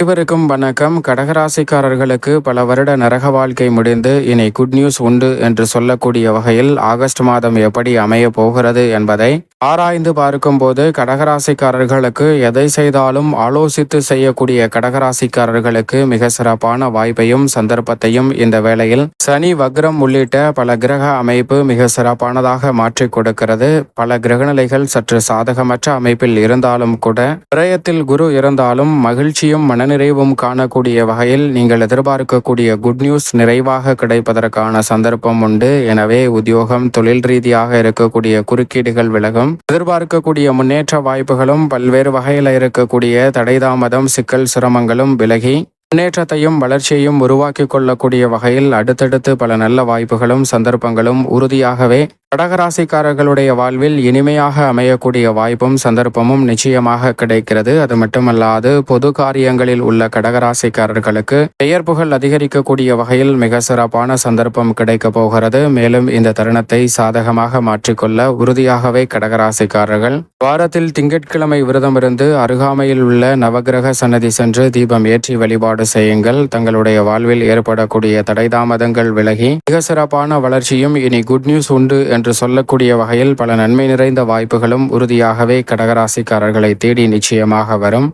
அனைவருக்கும் வணக்கம். கடகராசிக்காரர்களுக்கு பல வருட நரக வாழ்க்கை முடிந்து இனி குட் நியூஸ் உண்டு என்று சொல்லக்கூடிய வகையில் ஆகஸ்ட் மாதம் எப்படி அமைய போகிறது என்பதை ஆராய்ந்து பார்க்கும்போது, கடகராசிக்காரர்களுக்கு எதை செய்தாலும் ஆலோசித்து செய்யக்கூடிய கடகராசிக்காரர்களுக்கு மிக சிறப்பான வாய்ப்பையும் சந்தர்ப்பத்தையும் இந்த வேளையில் சனி வக்ரம் உள்ளிட்ட பல கிரக அமைப்பு மிக சிறப்பானதாக மாற்றிக் கொடுக்கிறது. பல கிரகநிலைகள் சற்று சாதகமற்ற அமைப்பில் இருந்தாலும் கூட, விரயத்தில் குரு இருந்தாலும் மகிழ்ச்சியும் நிறைவும் காணக்கூடிய வகையில் நீங்கள் எதிர்பார்க்கக்கூடிய குட் நியூஸ் நிறைவாக கிடைப்பதற்கான சந்தர்ப்பம் உண்டு. எனவே உத்தியோகம், தொழில் ரீதியாக இருக்கக்கூடிய குறுக்கீடுகள் விலகும். எதிர்பார்க்கக்கூடிய முன்னேற்ற வாய்ப்புகளும் பல்வேறு வகையில் இருக்கக்கூடிய தடை தாமதம், சிக்கல், சிரமங்களும் விலகி முன்னேற்றத்தையும் வளர்ச்சியையும் உருவாக்கி கொள்ளக்கூடிய வகையில் அடுத்தடுத்து பல நல்ல வாய்ப்புகளும் சந்தர்ப்பங்களும் உறுதியாகவே கடகராசிக்காரர்களுடைய வாழ்வில் இனிமையாக அமையக்கூடிய வாய்ப்பும் சந்தர்ப்பமும் நிச்சயமாக கிடைக்கிறது. அது மட்டுமல்லாது, பொது காரியங்களில் உள்ள கடகராசிக்காரர்களுக்கு பெயர் புகழ் அதிகரிக்கக்கூடிய வகையில் மிக சிறப்பான சந்தர்ப்பம் கிடைக்க போகிறது. மேலும் இந்த தருணத்தை சாதகமாக மாற்றிக்கொள்ள உறுதியாகவே கடகராசிக்காரர்கள் வாரத்தில் திங்கட்கிழமை விரதமிருந்து அருகாமையில் உள்ள நவகிரக சன்னதி சென்று தீபம் ஏற்றி வழிபாடு செய்யுங்கள். தங்களுடைய வாழ்வில் ஏற்படக்கூடிய தடை தாமதங்கள் விலகி மிக சிறப்பான வளர்ச்சியும் இனி குட் நியூஸ் உண்டு என்று சொல்லக்கூடிய வகையில் பல நன்மை நிறைந்த வாய்ப்புகளும் உறுதியாகவே கடகராசிக்காரர்களை தேடி நிச்சயமாக வரும்.